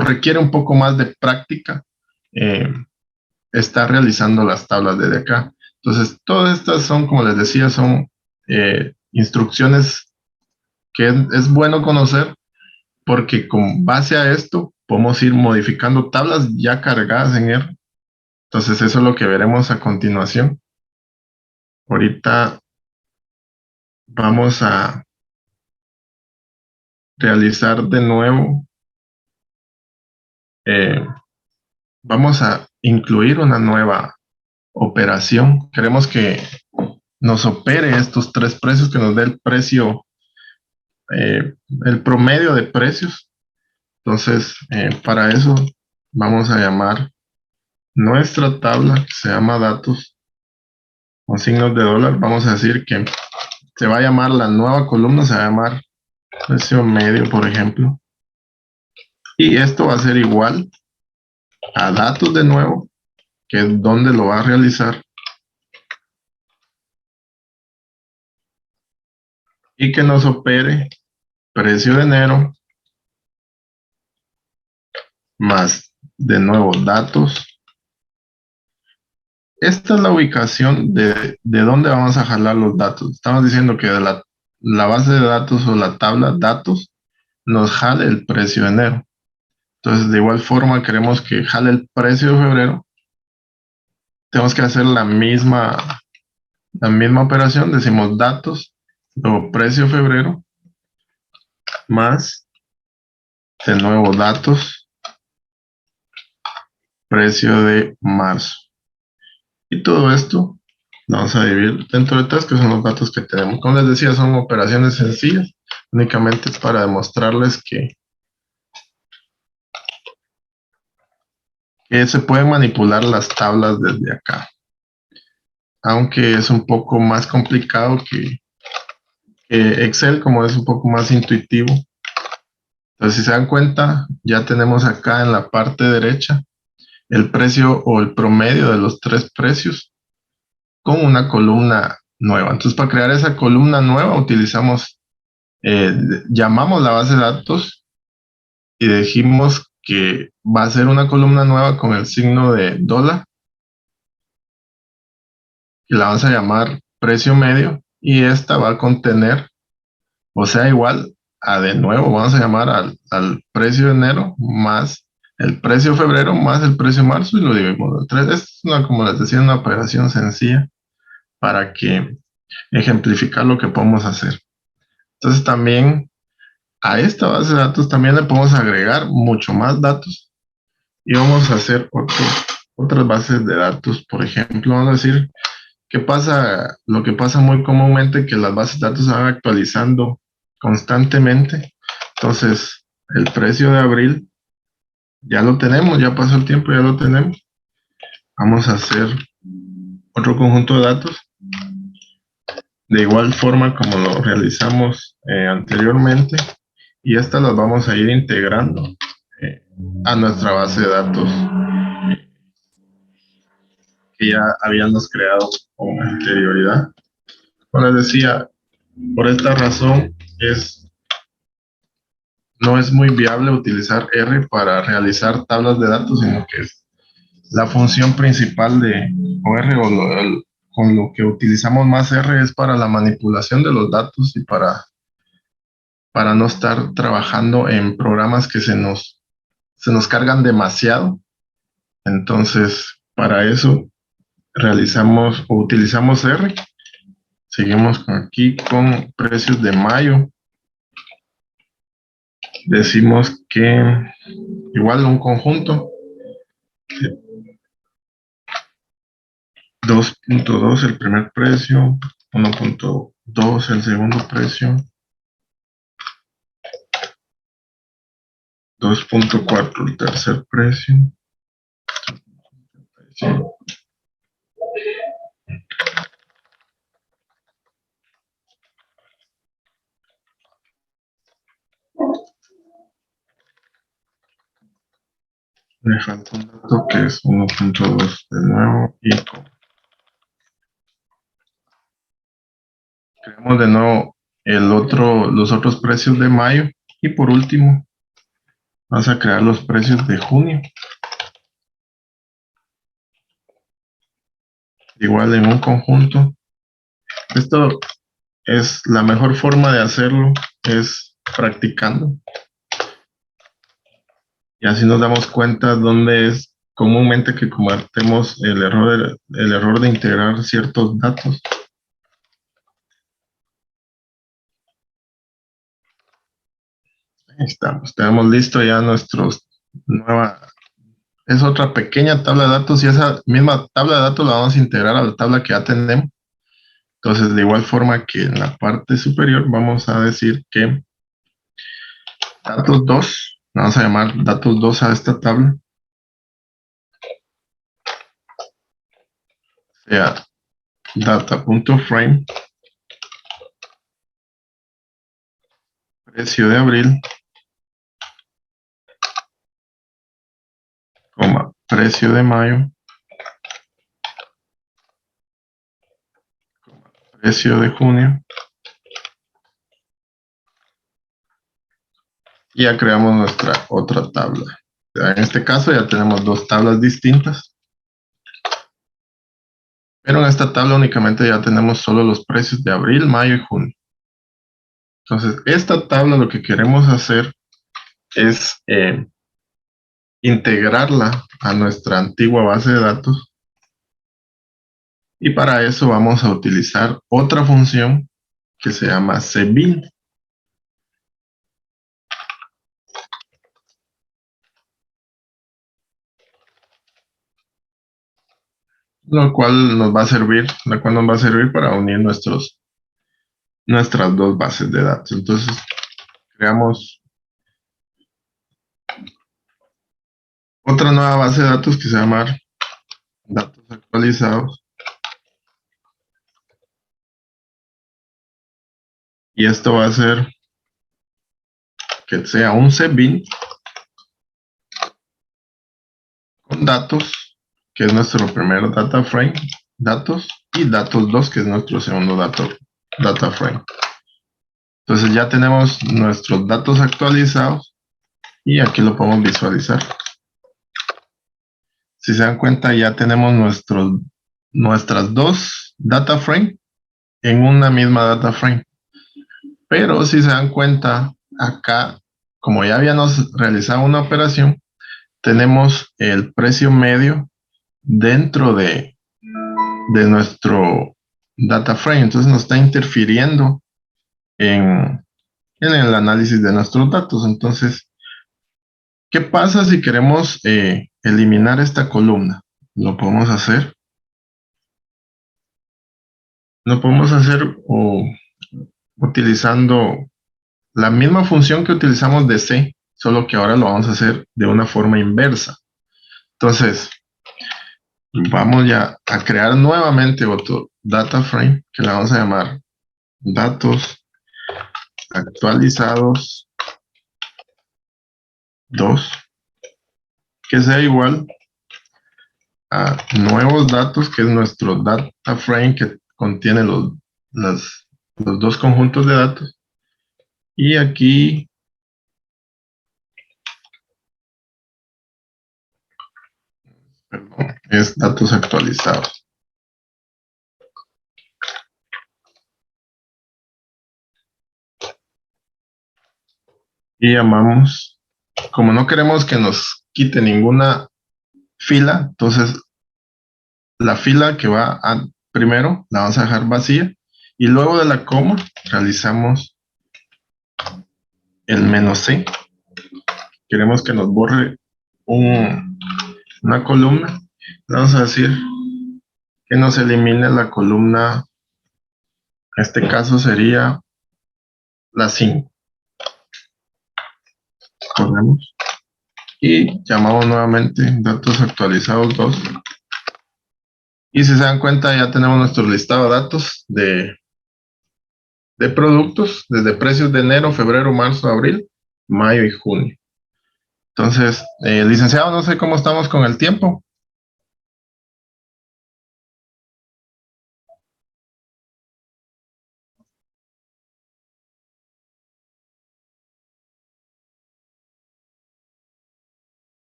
requiere un poco más de práctica estar realizando las tablas desde acá. Entonces, todas estas son, como les decía, son instrucciones que es bueno conocer porque con base a esto podemos ir modificando tablas ya cargadas en R. Entonces, eso es lo que veremos a continuación. Ahorita vamos a realizar de nuevo. Vamos a incluir una nueva operación. Queremos que nos opere estos tres precios, que nos dé el precio, el promedio de precios. Entonces, para eso vamos a llamar nuestra tabla, que se llama datos, con signos de dólar. Vamos a decir que se va a llamar la nueva columna, se va a llamar precio medio, por ejemplo. Y esto va a ser igual a datos de nuevo, que es donde lo va a realizar. Y que nos opere precio de enero más de nuevo datos. Esta es la ubicación de dónde vamos a jalar los datos. Estamos diciendo que de la base de datos o la tabla datos nos jale el precio de enero. Entonces, de igual forma, queremos que jale el precio de febrero. Tenemos que hacer la misma operación. Decimos datos, luego precio de febrero, más de nuevo datos, precio de marzo. Y todo esto lo vamos a dividir dentro de tasks, que son los datos que tenemos. Como les decía, son operaciones sencillas. Únicamente es para demostrarles que se pueden manipular las tablas desde acá. Aunque es un poco más complicado que Excel, como es un poco más intuitivo. Entonces, si se dan cuenta, ya tenemos acá en la parte derecha el precio o el promedio de los 3 precios con una columna nueva. Entonces, para crear esa columna nueva, utilizamos, llamamos la base de datos y dijimos que va a ser una columna nueva con el signo de dólar. Y la vamos a llamar precio medio. Y esta va a contener, o sea, igual a de nuevo, vamos a llamar al precio de enero más el precio de febrero más el precio de marzo y lo dividimos en 3. Esta es una, como les decía, una operación sencilla para que ejemplificar lo que podemos hacer. Entonces también a esta base de datos también le podemos agregar mucho más datos y vamos a hacer otras bases de datos. Por ejemplo, vamos a decir qué pasa, lo que pasa muy comúnmente, que las bases de datos se van actualizando constantemente. Entonces, el precio de abril ya lo tenemos, ya pasó el tiempo, ya lo tenemos. Vamos a hacer otro conjunto de datos de igual forma como lo realizamos anteriormente, y estas las vamos a ir integrando a nuestra base de datos que ya habíamos creado con anterioridad. Como les decía, por esta razón no es muy viable utilizar R para realizar tablas de datos, sino que es la función principal de R, con lo que utilizamos más R es para la manipulación de los datos y para no estar trabajando en programas que se nos cargan demasiado. Entonces, para eso realizamos o utilizamos R. Seguimos aquí con precios de mayo. Decimos que igual un conjunto 2.2 el primer precio, 1.2 el segundo precio, 2.4 el tercer precio. Me falta un dato que es 1.2 de nuevo y creamos de nuevo los otros precios de mayo, y por último vamos a crear los precios de junio. Igual en un conjunto. Esto es la mejor forma de hacerlo, es practicando. Y así nos damos cuenta dónde es comúnmente que cometemos el error de integrar ciertos datos. Ahí estamos, tenemos listo ya es otra pequeña tabla de datos, y esa misma tabla de datos la vamos a integrar a la tabla que ya tenemos. Entonces, de igual forma que en la parte superior vamos a decir que datos 2, vamos a llamar datos 2 a esta tabla, sea data.frame, precio de abril, precio de mayo, precio de junio, y ya creamos nuestra otra tabla. En este caso ya tenemos dos tablas distintas, pero en esta tabla únicamente ya tenemos solo los precios de abril, mayo y junio. Entonces, esta tabla lo que queremos hacer es integrarla a nuestra antigua base de datos, y para eso vamos a utilizar otra función que se llama cbin, la cual nos va a servir para unir nuestras dos bases de datos. Entonces, creamos otra nueva base de datos que se llama datos actualizados, y esto va a hacer que sea un cbin con datos, que es nuestro primer data frame, datos, y datos 2, que es nuestro segundo data frame. Entonces ya tenemos nuestros datos actualizados y aquí lo podemos visualizar. Si se dan cuenta, ya tenemos nuestras dos data frame en una misma data frame. Pero si se dan cuenta, acá, como ya habíamos realizado una operación, tenemos el precio medio dentro de nuestro data frame. Entonces nos está interfiriendo en el análisis de nuestros datos. Entonces, ¿qué pasa si queremos eliminar esta columna? Lo podemos hacer. Lo podemos hacer utilizando la misma función que utilizamos de C, solo que ahora lo vamos a hacer de una forma inversa. Entonces, vamos ya a crear nuevamente otro data frame que le vamos a llamar datos actualizados 2, que sea igual a nuevos datos, que es nuestro data frame que contiene los dos conjuntos de datos, y aquí es datos actualizados. Y llamamos, como no queremos que nos quite ninguna fila, entonces la fila que va primero la vamos a dejar vacía, y luego de la coma realizamos el "-c". Queremos que nos borre una columna. Vamos a decir que nos elimine la columna, en este caso sería la 5. Corremos y llamamos nuevamente datos actualizados 2. Y si se dan cuenta, ya tenemos nuestro listado de datos de productos desde precios de enero, febrero, marzo, abril, mayo y junio. Entonces, licenciado, no sé cómo estamos con el tiempo.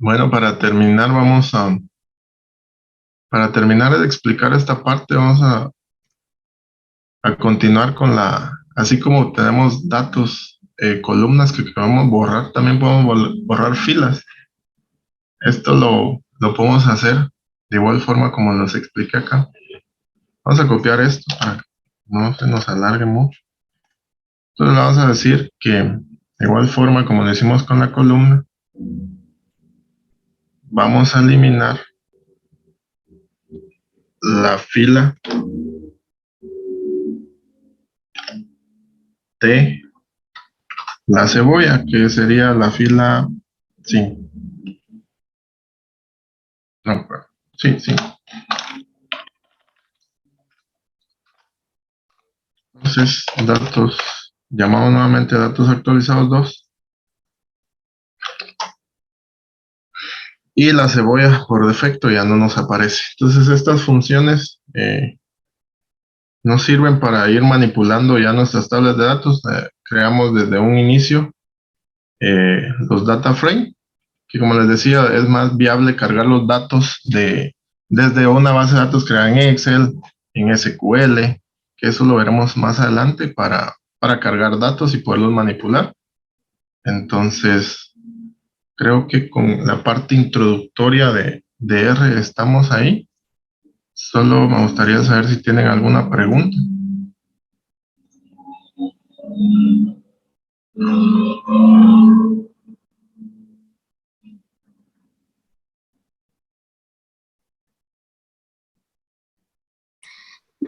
Bueno, para terminar de explicar esta parte, vamos a continuar con así como tenemos datos, columnas que queremos borrar, también podemos borrar filas. Esto lo podemos hacer de igual forma como nos expliqué acá. Vamos a copiar esto para que no se nos alargue mucho. Entonces le vamos a decir que de igual forma como lo hicimos con la columna, vamos a eliminar la fila de la cebolla, que sería la fila 5. No, sí, sí. Entonces, datos, llamamos nuevamente datos actualizados 2. Y la cebolla por defecto ya no nos aparece. Entonces, estas funciones nos sirven para ir manipulando ya nuestras tablas de datos. Creamos desde un inicio los data frame, que como les decía, es más viable cargar los datos desde una base de datos creada en Excel, en SQL, que eso lo veremos más adelante para cargar datos y poderlos manipular. Entonces, creo que con la parte introductoria de R estamos ahí. Solo me gustaría saber si tienen alguna pregunta.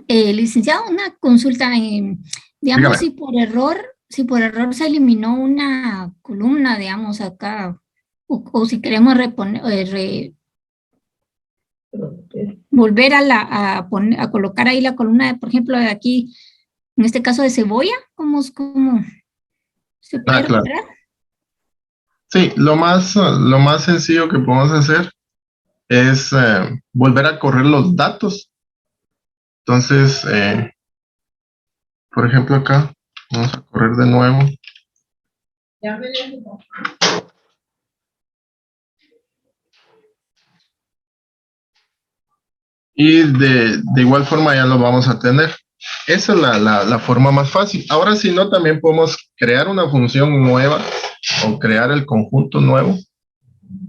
Licenciado, una consulta, digamos, Dígame. si por error se eliminó una columna, digamos, acá, o si queremos reponer, volver a colocar ahí la columna, por ejemplo, de aquí, en este caso de cebolla, ¿cómo se puede Claro. recuperar? Sí, lo más sencillo que podemos hacer es volver a correr los datos. Entonces, por ejemplo, acá vamos a correr de nuevo. Y de igual forma ya lo vamos a tener. Esa es la forma más fácil. Ahora, si no, también podemos crear una función nueva o crear el conjunto nuevo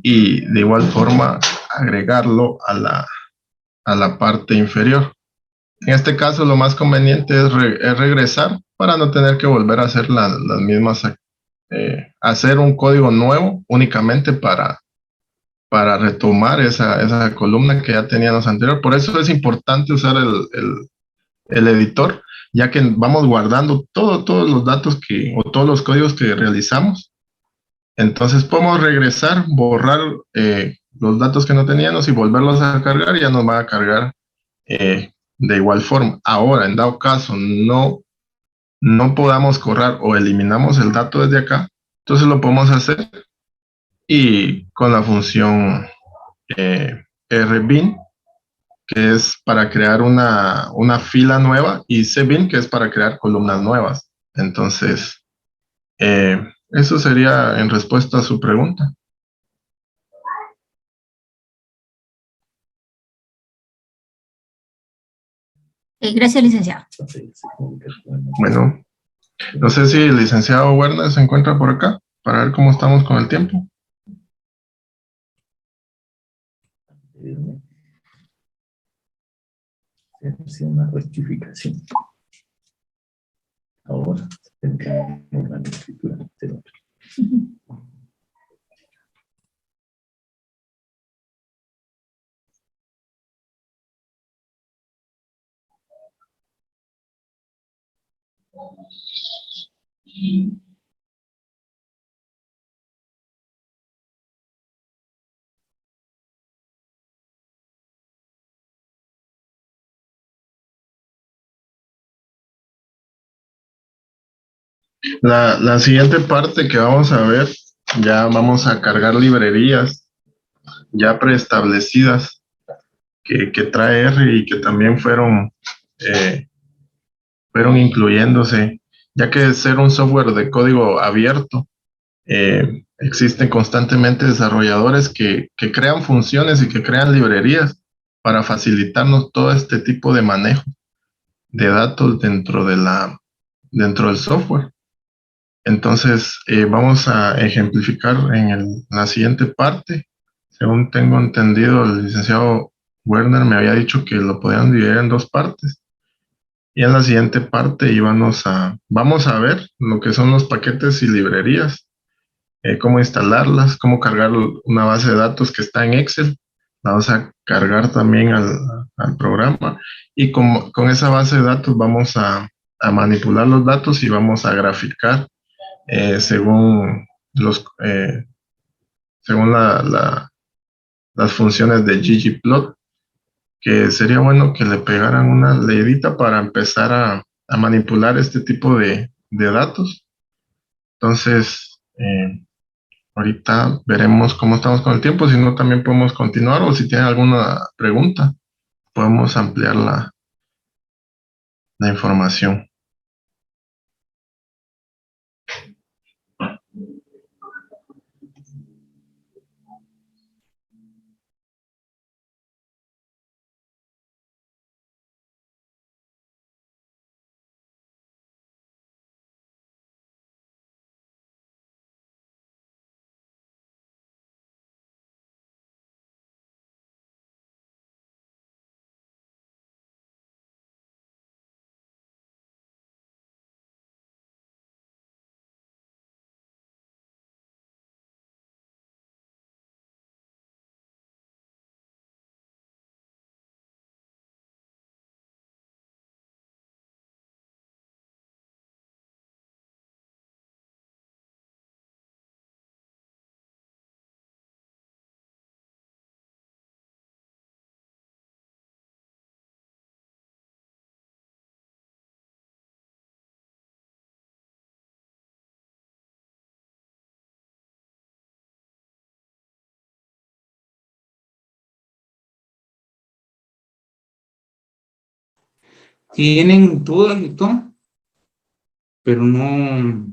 y de igual forma agregarlo a la parte inferior. En este caso, lo más conveniente es regresar para no tener que volver a hacer las mismas, hacer un código nuevo únicamente para retomar esa columna que ya teníamos anterior. Por eso es importante usar el editor, ya que vamos guardando todos los datos o todos los códigos que realizamos. Entonces podemos regresar, borrar los datos que no teníamos y volverlos a cargar, y ya nos va a cargar de igual forma. Ahora, en dado caso, no podamos correr o eliminamos el dato desde acá, entonces lo podemos hacer y con la función rbin, que es para crear una fila nueva, y cbin, que es para crear columnas nuevas. Entonces, eso sería en respuesta a su pregunta. Gracias, licenciado. Bueno, no sé si el licenciado Werner se encuentra por acá para ver cómo estamos con el tiempo. Una rectificación. Ahora tendremos la escritura del otro. La siguiente parte que vamos a ver, ya vamos a cargar librerías ya preestablecidas que trae R y que también fueron incluyéndose, ya que ser un software de código abierto, existen constantemente desarrolladores que crean funciones y que crean librerías para facilitarnos todo este tipo de manejo de datos dentro del software. Entonces, vamos a ejemplificar en la siguiente parte. Según tengo entendido, el licenciado Werner me había dicho que lo podían dividir en dos partes. Y en la siguiente parte vamos a ver lo que son los paquetes y librerías, cómo instalarlas, cómo cargar una base de datos que está en Excel vamos a cargar también al programa y con esa base de datos vamos a manipular los datos y vamos a graficar según según las funciones de ggplot, que sería bueno que le pegaran una leidita para empezar a manipular este tipo de datos. Entonces, ahorita veremos cómo estamos con el tiempo, si no también podemos continuar o si tienen alguna pregunta, podemos ampliar la información. Tienen dudas y todo, pero no,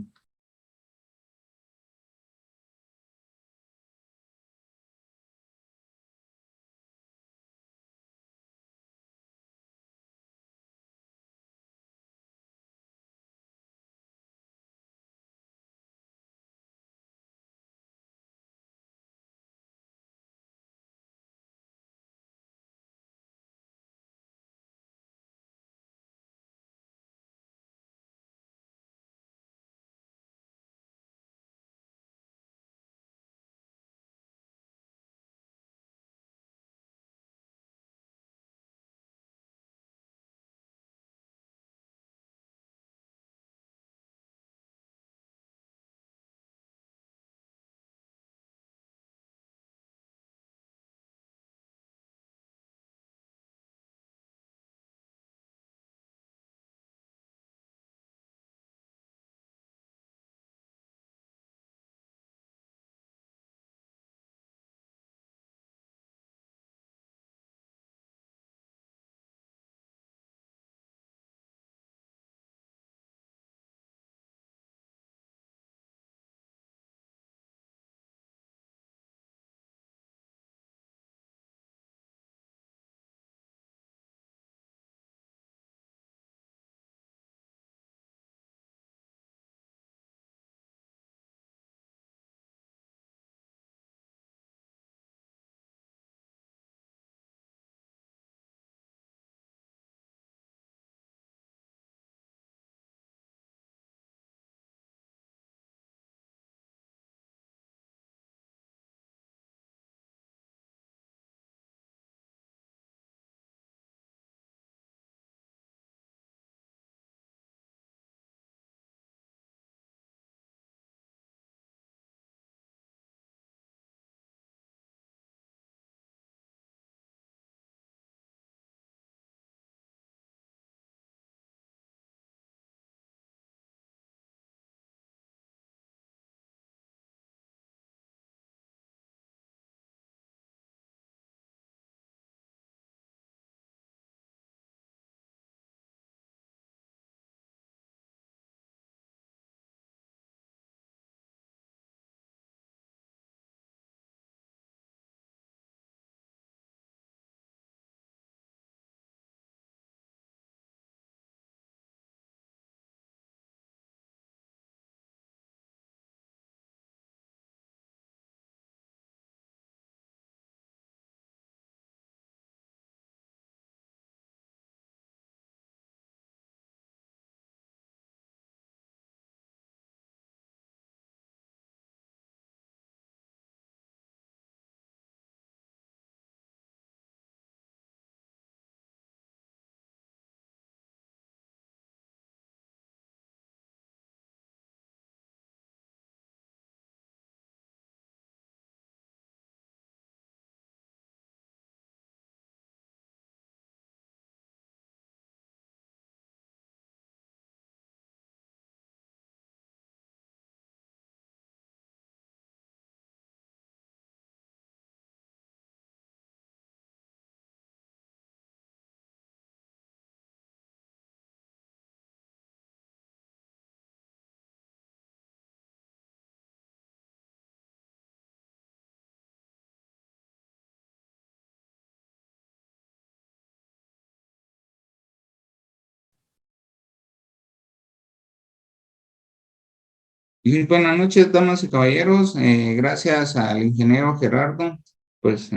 Y buenas noches, damas y caballeros. Gracias al ingeniero Gerardo. Pues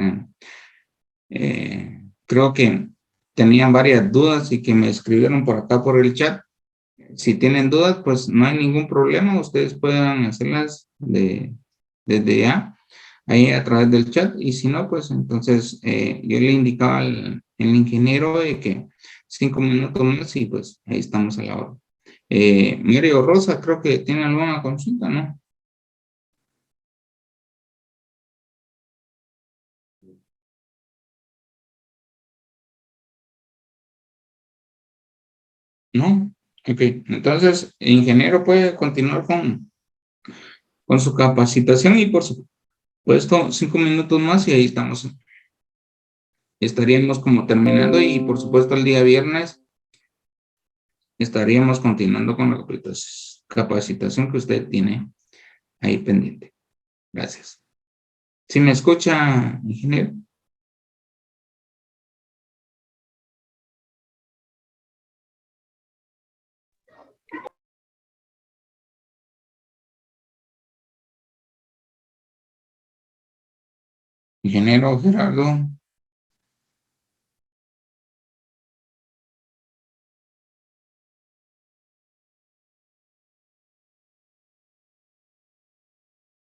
creo que tenían varias dudas y que me escribieron por acá por el chat. Si tienen dudas, pues no hay ningún problema. Ustedes pueden hacerlas desde ya, ahí a través del chat. Y si no, pues entonces yo le indicaba al ingeniero de que 5 minutos más y pues ahí estamos a la hora. Mario Rosa, creo que tiene alguna consulta, ¿no? No, ok. Entonces, el ingeniero puede continuar con su capacitación y por supuesto 5 minutos más y ahí estamos. Estaríamos como terminando y por supuesto el día viernes estaríamos continuando con la capacitación que usted tiene ahí pendiente. Gracias. ¿Sí me escucha, ingeniero? Ingeniero Gerardo.